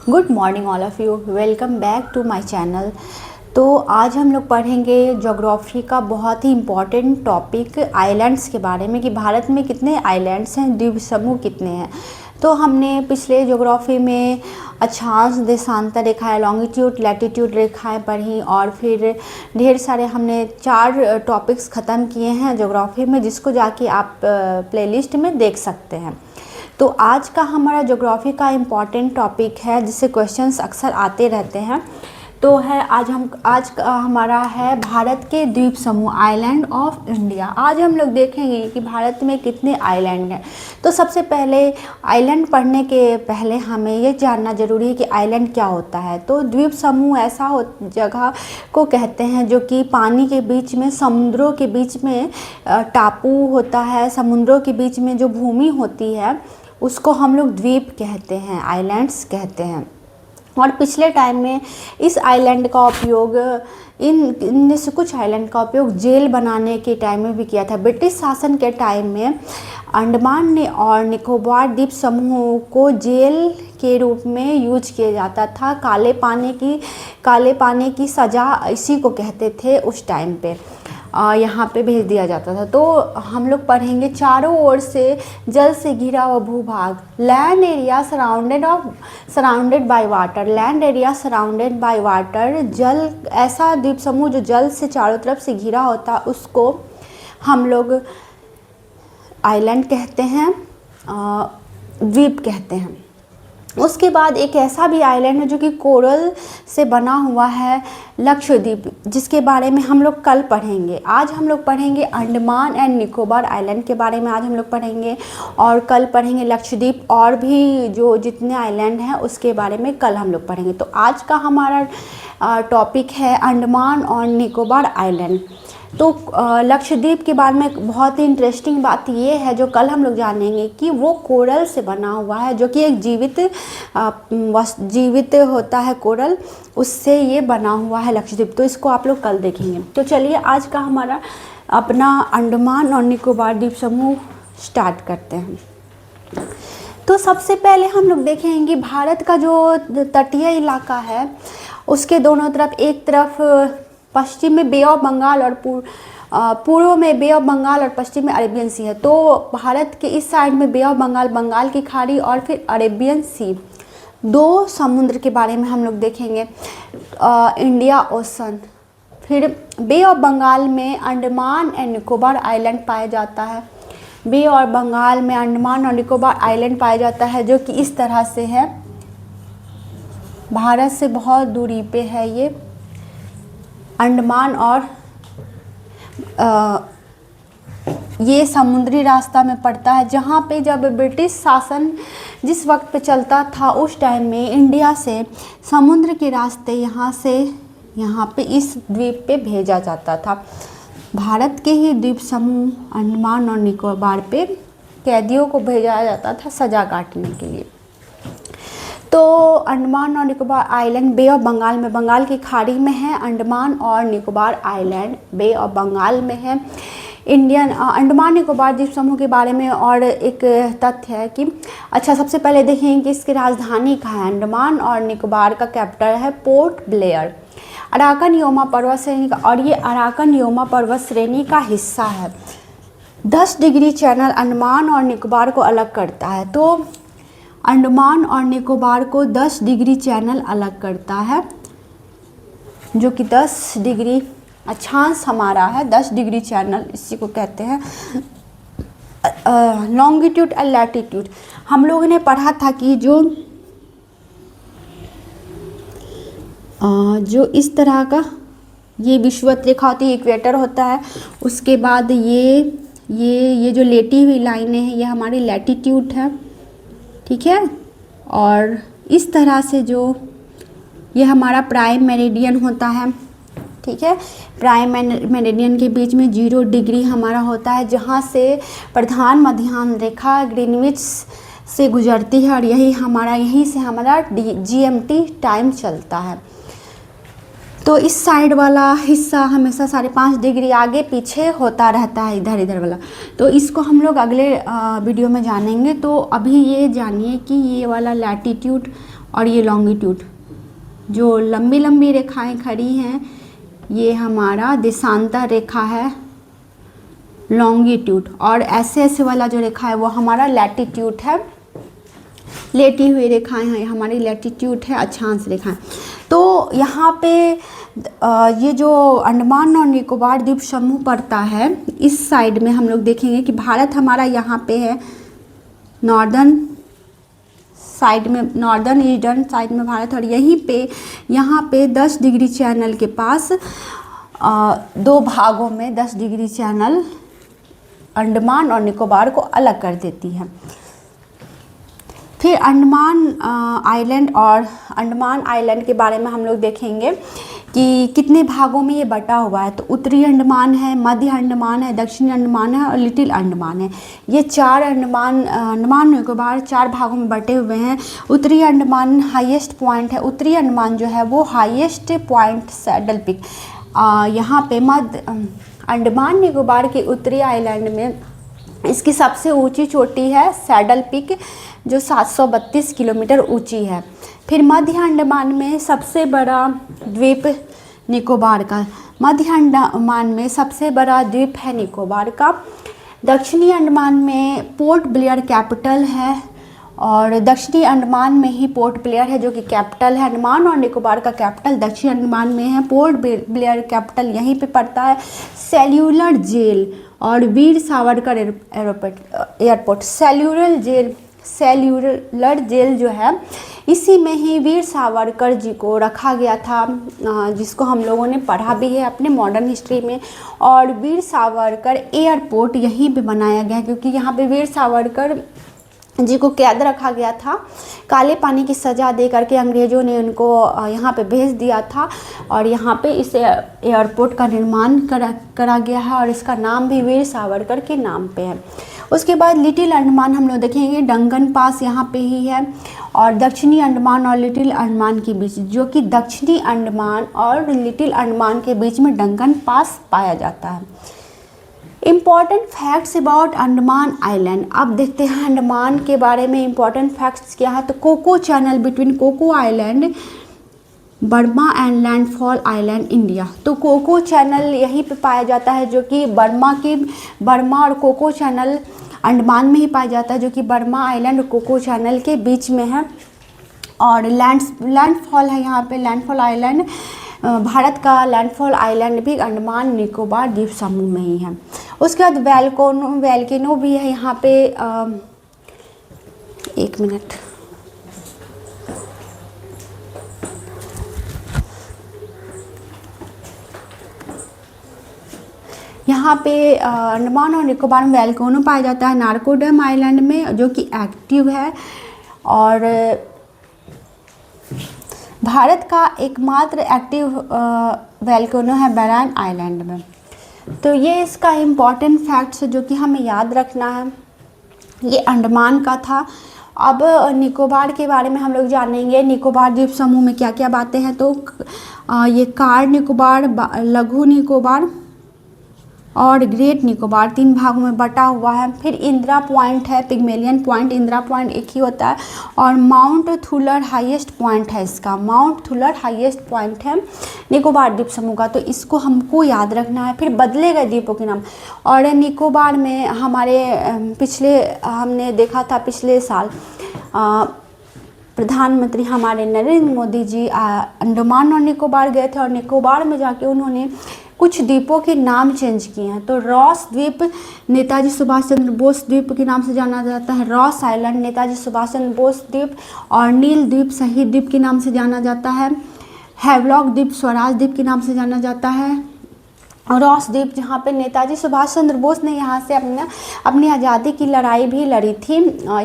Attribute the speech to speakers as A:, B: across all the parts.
A: Good morning all of you, welcome back to my channel. तो आज हम लोग पढ़ेंगे ज्योग्राफी का बहुत ही इम्पॉर्टेंट टॉपिक आइलैंड्स के बारे में कि भारत में कितने आइलैंड्स हैं, द्वीप समूह कितने हैं। तो हमने पिछले ज्योग्राफी में अक्षांश, देशांतर रेखाएं, लॉन्गिट्यूड लैटिट्यूड रेखाएं पढ़ी और फिर ढेर सारे हमने 4 टॉपिक्स ख़त्म किए हैं ज्योग्राफी में, जिसको जाके आप प्लेलिस्ट में देख सकते हैं। तो आज का हमारा ज्योग्राफी का इम्पॉर्टेंट टॉपिक है जिससे क्वेश्चंस अक्सर आते रहते हैं, तो है आज का हमारा है भारत के द्वीप समूह, आइलैंड ऑफ इंडिया। आज हम लोग देखेंगे कि भारत में कितने आइलैंड हैं। तो सबसे पहले आइलैंड पढ़ने के पहले हमें ये जानना ज़रूरी है कि आइलैंड क्या होता है। तो द्वीप समूह ऐसा जगह को कहते हैं जो कि पानी के बीच में, समुद्रों के बीच में टापू होता है, समुद्रों के बीच में जो भूमि होती है उसको हम लोग द्वीप कहते हैं, आइलैंड्स कहते हैं। और पिछले टाइम में इस आइलैंड का उपयोग इनमें से कुछ आइलैंड का उपयोग जेल बनाने के टाइम में भी किया था। ब्रिटिश शासन के टाइम में अंडमान और निकोबार द्वीप समूह को जेल के रूप में यूज किया जाता था। काले पानी की सज़ा इसी को कहते थे उस टाइम पे, यहाँ पे भेज दिया जाता था। तो हम लोग पढ़ेंगे चारों ओर से जल से घिरा हुआ भूभाग, land area surrounded by water, land area surrounded by water. जल, ऐसा द्वीप समूह जो जल से चारों तरफ से घिरा होता है उसको हम लोग आइलैंड कहते हैं, द्वीप कहते हैं। उसके बाद एक ऐसा भी आइलैंड है जो कि कोरल से बना हुआ है, लक्षद्वीप, जिसके बारे में हम लोग कल पढ़ेंगे। आज हम लोग पढ़ेंगे अंडमान एंड निकोबार आइलैंड के बारे में आज हम लोग पढ़ेंगे, और कल पढ़ेंगे लक्षद्वीप, और भी जो जितने आइलैंड हैं उसके बारे में कल हम लोग पढ़ेंगे। तो आज का हमारा टॉपिक है अंडमान और निकोबार आइलैंड। तो लक्षद्वीप के बारे में बहुत ही इंटरेस्टिंग बात ये है जो कल हम लोग जानेंगे कि वो कोरल से बना हुआ है, जो कि एक जीवित होता है कोरल, उससे ये बना हुआ है लक्षद्वीप। तो इसको आप लोग कल देखेंगे। तो चलिए आज का हमारा अपना अंडमान और निकोबार द्वीप समूह स्टार्ट करते हैं। तो सबसे पहले हम लोग देखेंगे भारत का जो तटीय इलाका है उसके दोनों तरफ, एक तरफ पश्चिम में बे ऑफ बंगाल और पूर्व में बे ऑफ बंगाल और पश्चिम में अरेबियन सी है। तो भारत के इस साइड में बे ऑफ बंगाल, बंगाल की खाड़ी और फिर अरेबियन सी, 2 समुद्र के बारे में हम लोग देखेंगे। इंडिया ओशन, फिर बे ऑफ बंगाल में अंडमान एंड निकोबार आइलैंड पाया जाता है। बे और बंगाल में अंडमान और निकोबार आइलैंड पाया जाता है जो कि इस तरह से है, भारत से बहुत दूरी पे है ये अंडमान, और ये समुद्री रास्ता में पड़ता है, जहाँ पे जब ब्रिटिश शासन जिस वक्त पे चलता था उस टाइम में इंडिया से समुद्र के रास्ते यहाँ से यहाँ पे इस द्वीप पे भेजा जाता था। भारत के ही द्वीप समूह अंडमान और निकोबार पे कैदियों को भेजा जाता था सज़ा काटने के लिए। तो अंडमान और Nicobar island bay of Bengal में, बंगाल की खाड़ी में है। अंडमान और Nicobar island bay of Bengal में है। अंडमान निकोबार द्वीप समूह के बारे में और एक तथ्य है कि अच्छा, सबसे पहले देखेंगे कि इसकी राजधानी कहाँ है। अंडमान और निकोबार का कैपिटल है पोर्ट ब्लेयर। अराकन योमा पर्वत श्रेणी का, और ये अराकन योमा पर्वत श्रेणी का हिस्सा है। 10 डिग्री चैनल अंडमान और निकोबार को अलग करता है। तो अंडमान और निकोबार को 10 डिग्री चैनल अलग करता है, जो कि 10 डिग्री अक्षांश हमारा है, 10 डिग्री चैनल इसी को कहते हैं। लॉन्गिट्यूड और लैटिट्यूड हम लोगों ने पढ़ा था कि जो इस तरह का ये विषुवत रेखा होती है, इक्वेटर होता है, उसके बाद ये जो लेटी हुई लाइनें हैं ये हमारी लैटिट्यूड है, ठीक है। और इस तरह से जो ये हमारा प्राइम मेरिडियन होता है, ठीक है। प्राइम मेरिडियन के बीच में 0 डिग्री हमारा होता है, जहाँ से प्रधान मध्याह्न रेखा ग्रीनविच से गुजरती है, और यहीं से हमारा GMT टाइम चलता है। तो इस साइड वाला हिस्सा हमेशा 5.5 डिग्री आगे पीछे होता रहता है, इधर वाला। तो इसको हम लोग अगले वीडियो में जानेंगे। तो अभी ये जानिए कि ये वाला लैटिट्यूड और ये लॉन्गिट्यूड, जो लंबी लंबी रेखाएं खड़ी हैं ये हमारा देशांतर रेखा है लॉन्गिट्यूड, और ऐसे ऐसे वाला जो रेखा है वो हमारा लैटिट्यूड है। लेटी हुई रेखाएं हैं हमारी लैटिट्यूड है, अक्षांश रेखाएं। तो यहाँ पे ये जो अंडमान और निकोबार द्वीप समूह पड़ता है, इस साइड में हम लोग देखेंगे कि भारत हमारा यहाँ पे है, नॉर्दर्न साइड में, नॉर्दर्न ईस्टर्न साइड में भारत, और यहाँ पे 10 डिग्री चैनल के पास 2 भागों में 10 डिग्री चैनल अंडमान और निकोबार को अलग कर देती है। फिर अंडमान आइलैंड के बारे में हम लोग देखेंगे कि कितने भागों में ये बटा हुआ है। तो उत्तरी अंडमान है, मध्य अंडमान है, दक्षिणी अंडमान है और लिटिल अंडमान है। ये 4 अंडमान निकोबार 4 भागों में बटे हुए हैं। उत्तरी अंडमान हाईएस्ट पॉइंट है, उत्तरी अंडमान जो है वो हाईएस्ट पॉइंट सैडल पिक। यहाँ पे मध्य अंडमान निकोबार के उत्तरी आइलैंड में इसकी सबसे ऊंची चोटी है सैडल पिक, जो 732 किलोमीटर ऊंची है। फिर मध्य अंडमान में सबसे बड़ा द्वीप निकोबार का, मध्य अंडमान में सबसे बड़ा द्वीप है निकोबार का। दक्षिणी अंडमान में पोर्ट ब्लेयर कैपिटल है, और दक्षिणी अंडमान में ही पोर्ट ब्लेयर है जो कि कैपिटल है। अंडमान और निकोबार का कैपिटल दक्षिणी अंडमान में है, पोर्ट ब्लेयर कैपिटल यहीं पे पड़ता है। सेल्यूलर जेल और Veer Savarkar airport, cellular jail जो है इसी में ही वीर सावरकर जी को रखा गया था, जिसको हम लोगों ने पढ़ा भी है अपने मॉडर्न हिस्ट्री में। और वीर सावरकर एयरपोर्ट यहीं पे बनाया गया है, क्योंकि यहाँ पे वीर सावरकर जी को कैद रखा गया था, काले पानी की सज़ा दे करके अंग्रेज़ों ने उनको यहाँ पे भेज दिया था, और यहाँ पे इस एयरपोर्ट का निर्माण करा गया है, और इसका नाम भी वीर सावरकर के नाम पे है। उसके बाद लिटिल अंडमान हम लोग देखेंगे, डंगन पास यहाँ पे ही है, और दक्षिणी अंडमान और लिटिल अंडमान के बीच, जो कि दक्षिणी अंडमान और लिटिल अंडमान के बीच में डंगन पास पाया जाता है। Important facts about Andaman island. अब देखते हैं अंडमान के बारे में इम्पॉर्टेंट फैक्ट्स क्या है। तो Coco channel between Coco island, Burma and landfall island India. तो कोको चैनल यहीं पे पाया जाता है, जो कि बर्मा और कोको चैनल अंडमान में ही पाया जाता है, जो कि बर्मा आइलैंड और कोको चैनल के बीच में है। और लैंडफॉल है यहाँ पे, लैंडफॉल आइलैंड, भारत का लैंडफॉल आइलैंड भी अंडमान निकोबार द्वीप समूह में ही है। उसके बाद वैल्केनो भी है यहाँ पे। एक मिनट, यहाँ पे अंडमान और निकोबार में वैल्केनो पाया जाता है, नारकोडम आइलैंड में, जो कि एक्टिव है। और भारत का एकमात्र एक्टिव वैल्केनो है बैरान आइलैंड में। तो ये इसका इम्पॉर्टेंट फैक्ट्स जो कि हमें याद रखना है। ये अंडमान का था। अब निकोबार के बारे में हम लोग जानेंगे, निकोबार द्वीप समूह में क्या क्या बातें हैं। तो ये कार निकोबार, लघु निकोबार और ग्रेट निकोबार 3 भागों में बटा हुआ है। फिर इंदिरा पॉइंट है, पिग्मेलियन पॉइंट, इंदिरा पॉइंट एक ही होता है। और माउंट थुलर हाईएस्ट पॉइंट है इसका, माउंट थुलर हाईएस्ट पॉइंट है निकोबार द्वीप समूह का, तो इसको हमको याद रखना है। फिर बदले गए द्वीपों के नाम। और निकोबार में हमारे हमने देखा था पिछले साल प्रधानमंत्री हमारे नरेंद्र मोदी जी अंडमान और निकोबार गए थे, और निकोबार में जाके उन्होंने कुछ द्वीपों के नाम चेंज किए हैं। तो रॉस द्वीप नेताजी सुभाष चंद्र बोस द्वीप के नाम से जाना जाता है, रॉस आइलैंड नेताजी सुभाष चंद्र बोस द्वीप, और नील द्वीप शहीद द्वीप के नाम से जाना जाता है। हैवलॉक द्वीप स्वराज द्वीप के नाम से जाना जाता है। रॉस द्वीप जहाँ पे नेताजी सुभाष चंद्र बोस ने यहाँ से अपनी आज़ादी की लड़ाई भी लड़ी थी।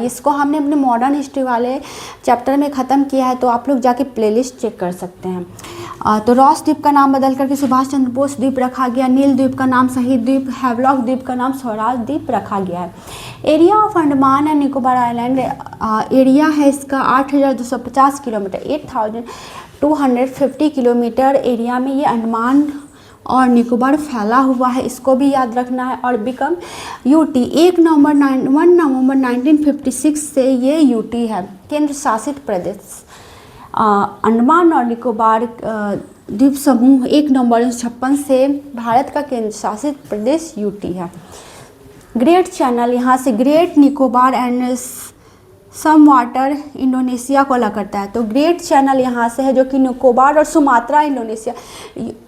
A: इसको हमने अपने मॉडर्न हिस्ट्री वाले चैप्टर में ख़त्म किया है, तो आप लोग जाके प्लेलिस्ट चेक कर सकते हैं। तो रॉस द्वीप का नाम बदल करके सुभाष चंद्र बोस द्वीप रखा गया, नील द्वीप का नाम शहीद द्वीप, हैवलॉक द्वीप का नाम स्वराज द्वीप रखा गया है। Area of Andaman and Nicobar island, area है इसका 8,250 किलोमीटर, 8,250 किलोमीटर एरिया में ये अंडमान और निकोबार फैला हुआ है, इसको भी याद रखना है। और बिकम यूटी 1 नवंबर 1956 से ये यूटी है, केंद्र शासित प्रदेश। अंडमान और निकोबार द्वीप समूह 1 नवंबर 1956 से भारत का केंद्र शासित प्रदेश यूटी है। ग्रेट चैनल यहाँ से great Nicobar and Sumatra Indonesia को अलग करता है। तो ग्रेट चैनल यहाँ से है जो कि निकोबार और सुमात्रा इंडोनेशिया,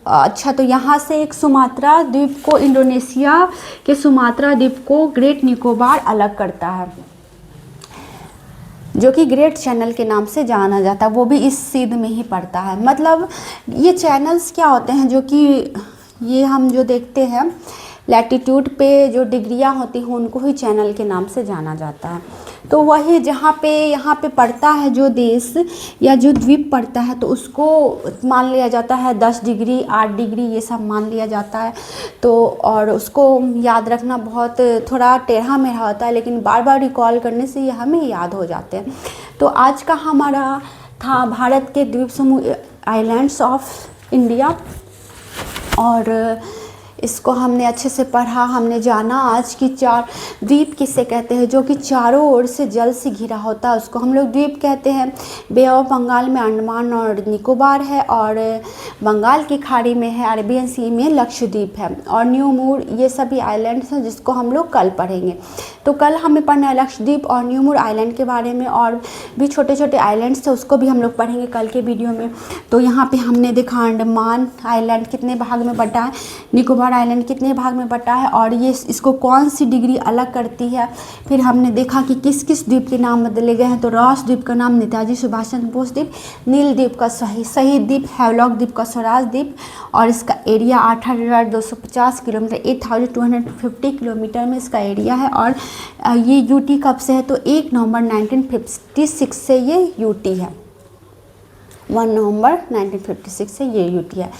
A: अच्छा तो यहाँ से एक सुमात्रा द्वीप को, इंडोनेशिया के सुमात्रा द्वीप को ग्रेट निकोबार अलग करता है, जो कि ग्रेट चैनल के नाम से जाना जाता है, वो भी इस सीध में ही पड़ता है। मतलब ये चैनल्स क्या होते हैं, जो कि ये हम जो देखते हैं लैटिट्यूड पे जो डिग्रियां होती हैं उनको ही चैनल के नाम से जाना जाता है। तो वही जहाँ पे यहाँ पे पड़ता है जो देश या जो द्वीप पड़ता है तो उसको मान लिया जाता है 10 डिग्री 8 डिग्री ये सब मान लिया जाता है। तो और उसको याद रखना बहुत थोड़ा टेढ़ा मेढ़ा होता है, लेकिन बार बार रिकॉल करने से ये हमें याद हो जाते हैं। तो आज का हमारा था भारत के द्वीप समूह आइलैंड्स ऑफ इंडिया, और इसको हमने अच्छे से पढ़ा, हमने जाना आज की 4 द्वीप किसे कहते हैं, जो कि चारों ओर से जल से घिरा होता है उसको हम लोग द्वीप कहते हैं। बे ऑफ बंगाल में अंडमान और निकोबार है, और बंगाल की खाड़ी में है, अरेबियन सी में लक्षद्वीप है, और न्यू मूर, ये सभी आइलैंड्स हैं जिसको हम लोग कल पढ़ेंगे। तो कल हमें पढ़ना है लक्षद्वीप और न्यू मूर आइलैंड के बारे में, और भी छोटे छोटे आइलैंड्स थे उसको भी हम लोग पढ़ेंगे कल के वीडियो में। तो यहाँ पे हमने देखा अंडमान आइलैंड कितने भाग में बटा है, निकोबार आइलैंड कितने भाग में बटा है, और ये इसको कौन सी डिग्री अलग करती है। फिर हमने देखा कि किस किस द्वीप के नाम बदले गए हैं। तो रॉस द्वीप का नाम नेताजी सुभाष चंद्र बोस द्वीप, नील द्वीप का शहीद द्वीप, हैवलॉक द्वीप का स्वराज द्वीप, और इसका एरिया 8,250 किलोमीटर 8,250 किलोमीटर में इसका एरिया है। और ये यूटी कब से है, तो 1 नवंबर 1956 से ये यूटी है, 1 नवंबर 1956 से ये यूटी है।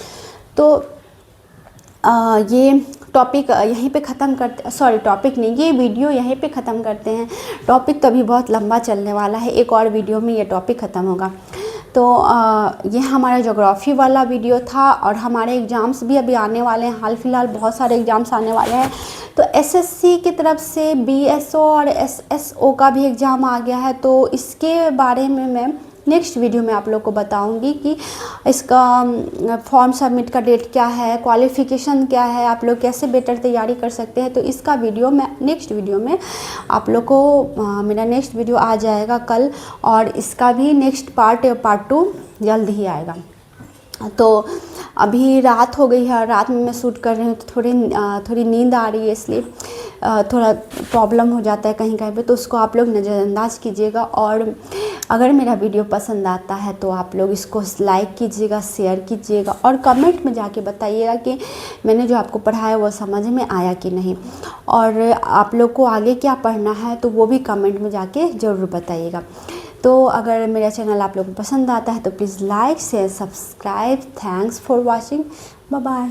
A: तो ये टॉपिक यहीं पे ख़त्म करते, सॉरी टॉपिक नहीं, ये वीडियो यहीं पे ख़त्म करते हैं। टॉपिक तो अभी बहुत लंबा चलने वाला है, एक और वीडियो में ये टॉपिक ख़त्म होगा। तो ये हमारा ज्योग्राफी वाला वीडियो था, और हमारे एग्ज़ाम्स भी अभी आने वाले हैं, हाल फिलहाल बहुत सारे एग्ज़ाम्स आने वाले हैं। तो एसएससी की तरफ से बीएसओ और एसएसओ का भी एग्ज़ाम आ गया है, तो इसके बारे में मैं नेक्स्ट वीडियो में आप लोग को बताऊंगी कि इसका फॉर्म सबमिट का डेट क्या है, क्वालिफ़िकेशन क्या है, आप लोग कैसे बेटर तैयारी कर सकते हैं। तो इसका वीडियो मैं नेक्स्ट वीडियो में आप लोग को मेरा नेक्स्ट वीडियो आ जाएगा कल, और इसका भी नेक्स्ट पार्ट 2 जल्द ही आएगा। तो अभी रात हो गई है, रात में मैं शूट कर रही हूँ, तो थोड़ी नींद आ रही है, इसलिए थोड़ा प्रॉब्लम हो जाता है कहीं कहीं पे, तो उसको आप लोग नज़रअंदाज कीजिएगा। और अगर मेरा वीडियो पसंद आता है तो आप लोग इसको लाइक कीजिएगा, शेयर कीजिएगा, और कमेंट में जाके बताइएगा कि मैंने जो आपको पढ़ाया वो समझ में आया कि नहीं, और आप लोग को आगे क्या पढ़ना है तो वो भी कमेंट में जाके ज़रूर बताइएगा। तो अगर मेरा चैनल आप लोगों को पसंद आता है तो please like share subscribe. Thanks for watching, bye bye.